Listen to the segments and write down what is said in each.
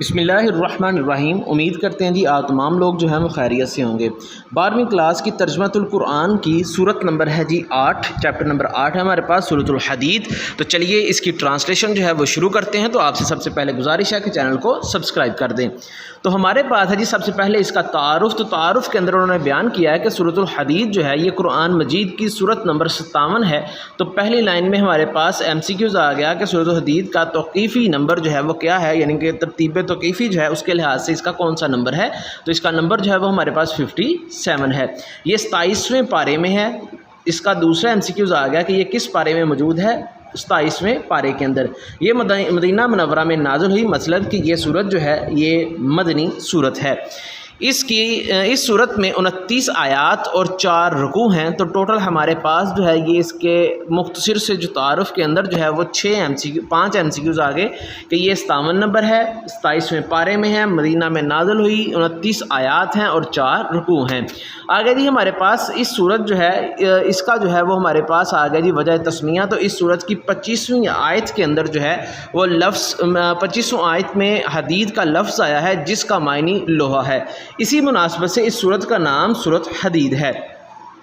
بسم اللہ الرحمن الرحیم۔ امید کرتے ہیں جی آپ تمام لوگ جو ہیں وہ خیریت سے ہوں گے۔ 12ویں کلاس کی ترجمۃ القرآن کی صورت نمبر ہے جی 8، چیپٹر نمبر 8 ہے ہمارے پاس، سورۃ الحدید۔ تو چلیے اس کی ٹرانسلیشن جو ہے وہ شروع کرتے ہیں۔ تو آپ سے سب سے پہلے گزارش ہے کہ چینل کو سبسکرائب کر دیں۔ تو ہمارے پاس ہے جی سب سے پہلے اس کا تعارف۔ تو تعارف کے اندر انہوں نے بیان کیا ہے کہ سورۃ الحدید جو ہے یہ قرآن مجید کی صورت نمبر 57 ہے۔ تو پہلی لائن میں ہمارے پاس MCQs آ گیا کہ سورۃ الحدید کا توقیفی نمبر جو ہے وہ کیا ہے، یعنی کہ ترتیب توقیفی جو ہے اس کے لحاظ سے اس کا کون سا نمبر ہے۔ تو اس کا نمبر جو ہے وہ ہمارے پاس 57 ہے۔ یہ 27ویں پارے میں ہے۔ اس کا دوسرا MCQs آ گیا کہ یہ کس پارے میں موجود ہے، 27ویں پارے کے اندر۔ یہ مدینہ منورہ میں نازل ہوئی، مطلب کہ یہ صورت جو ہے یہ مدنی صورت ہے۔ اس صورت میں 29 آیات اور 4 رکوع ہیں۔ تو ٹوٹل ہمارے پاس جو ہے یہ اس کے مختصر سے جو تعارف کے اندر جو ہے وہ 5 MCQs آگے کہ یہ 57 نمبر ہے، 27ویں پارے میں ہے، مدینہ میں نازل ہوئی، 29 آیات ہیں اور 4 رکوع ہیں۔ آگے جی ہمارے پاس اس صورت جو ہے اس کا جو ہے وہ ہمارے پاس آگے جی وجہ تسمیہ۔ تو اس صورت کی 25ویں آیت کے اندر جو ہے وہ لفظ 25ویں آیت میں حدید کا لفظ آیا ہے جس کا معنی لوہا ہے۔ اسی مناسبت سے اس صورت کا نام سورۃ حدید ہے۔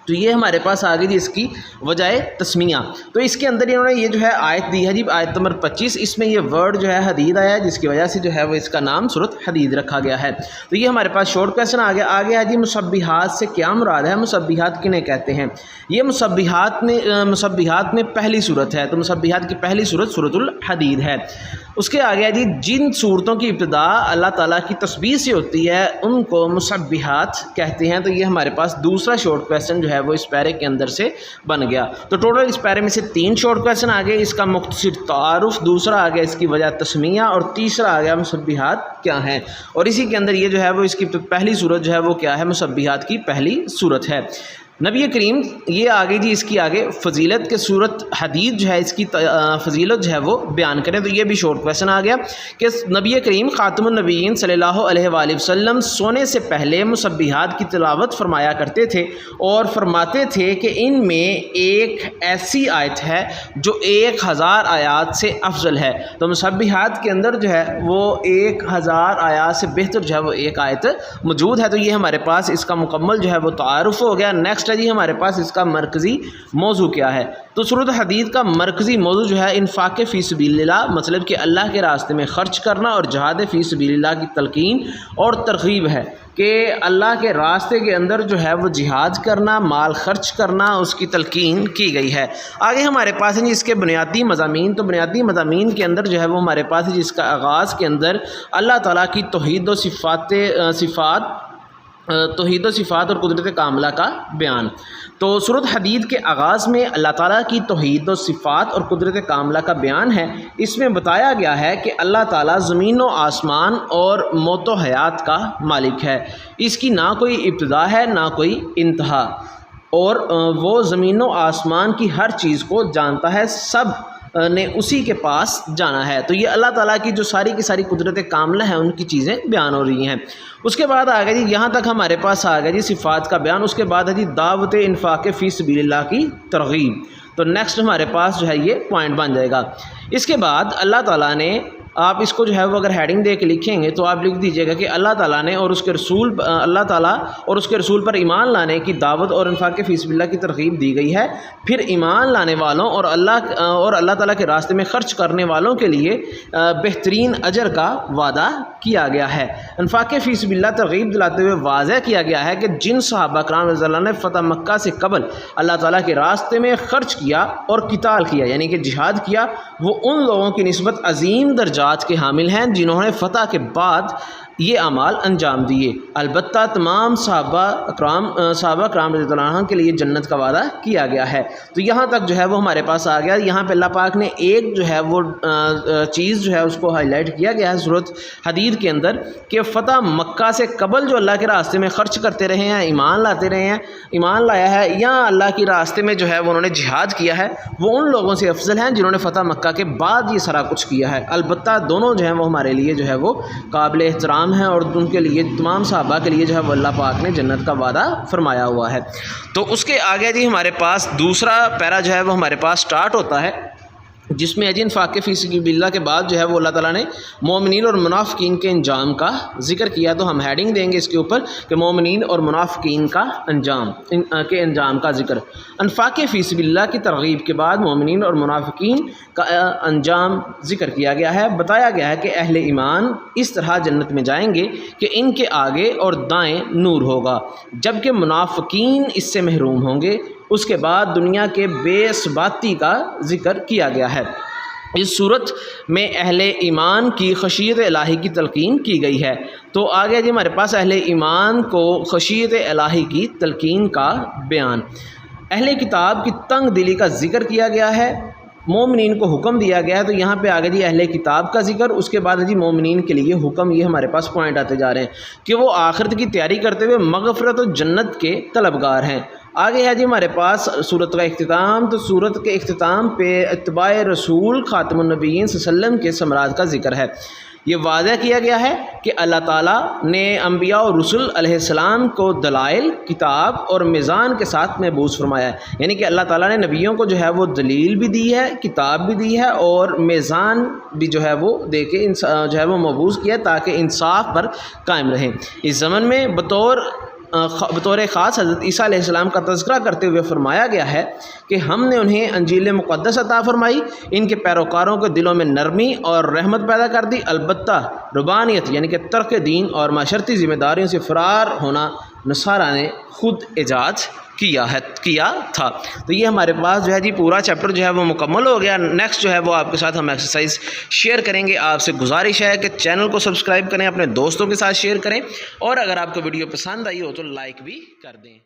تو یہ ہمارے پاس آگے جی اس کی وجہ تسمیہ۔ تو اس کے اندر انہوں نے یہ جو ہے آیت دی ہے جی آیت نمبر 25، اس میں یہ ورڈ جو ہے حدید آیا ہے جس کی وجہ سے جو ہے وہ اس کا نام سورۃ حدید رکھا گیا ہے۔ تو یہ ہمارے پاس شارٹ کویسچن آگے ہے جی مسبحات سے کیا مراد ہے، مسبحات کنہیں کہتے ہیں۔ یہ مسبحات میں پہلی صورت ہے۔ تو مسبحات کی پہلی صورت سورۃ الحدید ہے۔ اس کے آگے جی جن صورتوں کی ابتدا اللہ تعالیٰ کی تسبیح سے ہوتی ہے ان کو مسبحات کہتے ہیں۔ تو یہ ہمارے پاس دوسرا شارٹ کویسچن جو ہے وہ اس پیرے کے اندر سے بن گیا۔ تو ٹوٹل اس پیرے میں سے 3 شارٹ کویسچن آگے، اس کا مختصر تعارف، دوسرا آگیا اس کی وجہ تسمیہ، اور تیسرا آگیا مسبحات کیا ہیں۔ اور اسی کے اندر یہ جو ہے وہ اس کی پہلی صورت جو ہے وہ کیا ہے، مسبحات کی پہلی صورت ہے۔ نبی کریم یہ آگے جی اس کی آگے فضیلت کے سورۃ حدید جو ہے اس کی فضیلت جو ہے وہ بیان کریں۔ تو یہ بھی شارٹ کویسچن آ گیا کہ نبی کریم خاتم النبیین صلی اللہ علیہ وآلہ وسلم سونے سے پہلے مسبحات کی تلاوت فرمایا کرتے تھے اور فرماتے تھے کہ ان میں ایک ایسی آیت ہے جو 1000 آیات سے افضل ہے۔ تو مسبحات کے اندر جو ہے وہ 1000 آیات سے بہتر جو ہے وہ ایک آیت موجود ہے۔ تو یہ ہمارے پاس اس کا مکمل جو ہے وہ تعارف ہو گیا۔ نیکسٹ ہے جی ہمارے پاس اس کا مرکزی موضوع کیا ہے۔ تو سورۃ حدید کا مرکزی موضوع جو ہے انفاق فی سبیل اللہ، مطلب کہ اللہ کے راستے میں خرچ کرنا اور جہاد فی سبیل اللہ کی تلقین اور ترغیب ہے کہ اللہ کے راستے کے اندر جو ہے وہ جہاد کرنا، مال خرچ کرنا، اس کی تلقین کی گئی ہے۔ آگے ہمارے پاس ہے جی اس کے بنیادی مضامین۔ تو بنیادی مضامین کے اندر جو ہے وہ ہمارے پاس ہے جس کا آغاز کے اندر اللہ تعالیٰ کی توحید و صفات اور قدرت کاملہ کا بیان۔ تو سورۃ حدید کے آغاز میں اللہ تعالیٰ کی توحید و صفات اور قدرت کاملہ کا بیان ہے۔ اس میں بتایا گیا ہے کہ اللہ تعالیٰ زمین و آسمان اور موت و حیات کا مالک ہے۔ اس کی نہ کوئی ابتدا ہے نہ کوئی انتہا، اور وہ زمین و آسمان کی ہر چیز کو جانتا ہے، سب نے اسی کے پاس جانا ہے۔ تو یہ اللہ تعالیٰ کی جو ساری کی ساری قدرت کاملہ ہیں ان کی چیزیں بیان ہو رہی ہیں۔ اس کے بعد آگے جی یہاں تک ہمارے پاس آگے جی صفات کا بیان۔ اس کے بعد ہے جی دعوت انفاق فی سبیل اللہ کی ترغیب۔ تو نیکسٹ ہمارے پاس جو ہے یہ پوائنٹ بن جائے گا۔ اس کے بعد اللہ تعالیٰ نے، آپ اس کو جو ہے وہ اگر ہیڈنگ دے کے لکھیں گے تو آپ لکھ دیجئے گا کہ اللہ تعالیٰ نے اور اس کے رسول پر ایمان لانے کی دعوت اور انفاق فی سبیل اللہ کی ترغیب دی گئی ہے۔ پھر ایمان لانے والوں اور اللہ تعالیٰ کے راستے میں خرچ کرنے والوں کے لیے بہترین اجر کا وعدہ کیا گیا ہے۔ انفاق فی سبیل اللہ ترغیب دلاتے ہوئے واضح کیا گیا ہے کہ جن صحابہ کرام رضی اللہ عنہم نے فتح مکہ سے قبل اللہ تعالیٰ کے راستے میں خرچ کیا اور قتال کیا، یعنی کہ جہاد کیا، وہ ان لوگوں کی نسبت عظیم درجات کے حامل ہیں جنہوں نے فتح کے بعد یہ اعمال انجام دیے۔ البتہ تمام صحابہ کرام رضی اللہ عنہ کے لیے جنت کا وعدہ کیا گیا ہے۔ تو یہاں تک جو ہے وہ ہمارے پاس آ گیا۔ یہاں پہ اللہ پاک نے ایک جو ہے وہ چیز جو ہے اس کو ہائی لائٹ کیا گیا ہے سورۃ حدید کے اندر کہ فتح مکہ سے قبل جو اللہ کے راستے میں خرچ کرتے رہے ہیں، ایمان لایا ہے، یا اللہ کے راستے میں جو ہے وہ انہوں نے جہاد کیا ہے، وہ ان لوگوں سے افضل ہیں جنہوں نے فتح مکہ کے بعد یہ سارا کچھ کیا ہے۔ البتہ دونوں جو ہیں وہ ہمارے لیے جو ہے وہ قابل احترام ہیں، اور ان کے لیے تمام صحابہ کے لیے جو ہے وہ اللہ پاک نے جنت کا وعدہ فرمایا ہوا ہے۔ تو اس کے آگے جی ہمارے پاس دوسرا پیرا جو ہے وہ ہمارے پاس سٹارٹ ہوتا ہے جس میں انفاق فی سبیل اللہ کے بعد جو ہے وہ اللہ تعالیٰ نے مومنین اور منافقین کے انجام کا ذکر کیا. تو ہم ہیڈنگ دیں گے اس کے اوپر کہ مومنین اور منافقین کا انجام کا ذکر. انفاق فی سبیل اللہ کی ترغیب کے بعد مومنین اور منافقین کا انجام ذکر کیا گیا ہے. بتایا گیا ہے کہ اہل ایمان اس طرح جنت میں جائیں گے کہ ان کے آگے اور دائیں نور ہوگا، جبکہ منافقین اس سے محروم ہوں گے. اس کے بعد دنیا کے بے ثباتی کا ذکر کیا گیا ہے. اس صورت میں اہل ایمان کی خشیت الہی کی تلقین کی گئی ہے. تو آگے جی ہمارے پاس اہل ایمان کو خشیت الہی کی تلقین کا بیان. اہل کتاب کی تنگ دلی کا ذکر کیا گیا ہے، مومنین کو حکم دیا گیا ہے. تو یہاں پہ آگے جی اہل کتاب کا ذکر، اس کے بعد جی مومنین کے لیے حکم. یہ ہمارے پاس پوائنٹ آتے جا رہے ہیں کہ وہ آخرت کی تیاری کرتے ہوئے مغفرت و جنت کے طلبگار ہیں. آگے ہے جی ہمارے پاس صورت کا اختتام. تو صورت کے اختتام پہ اتباع رسول خاتم النبیین صلی اللہ علیہ وسلم کے ثمرات کا ذکر ہے. یہ واضح کیا گیا ہے کہ اللہ تعالیٰ نے انبیاء اور رسول علیہ السلام کو دلائل، کتاب اور میزان کے ساتھ محبوس فرمایا ہے. یعنی کہ اللہ تعالیٰ نے نبیوں کو جو ہے وہ دلیل بھی دی ہے، کتاب بھی دی ہے، اور میزان بھی جو ہے وہ دے کے جو ہے وہ محبوس کیا ہے تاکہ انصاف پر قائم رہیں. اس زمن میں بطور خاص حضرت عیسیٰ علیہ السلام کا تذکرہ کرتے ہوئے فرمایا گیا ہے کہ ہم نے انہیں انجیل مقدس عطا فرمائی، ان کے پیروکاروں کے دلوں میں نرمی اور رحمت پیدا کر دی. البتہ ربانیت یعنی کہ ترک دین اور معاشرتی ذمہ داریوں سے فرار ہونا نصارہ نے خود ایجاد کیا تھا. تو یہ ہمارے پاس جو ہے جی پورا چیپٹر جو ہے وہ مکمل ہو گیا. نیکسٹ جو ہے وہ آپ کے ساتھ ہم ایکسرسائز شیئر کریں گے. آپ سے گزارش ہے کہ چینل کو سبسکرائب کریں، اپنے دوستوں کے ساتھ شیئر کریں، اور اگر آپ کو ویڈیو پسند آئی ہو تو لائک بھی کر دیں.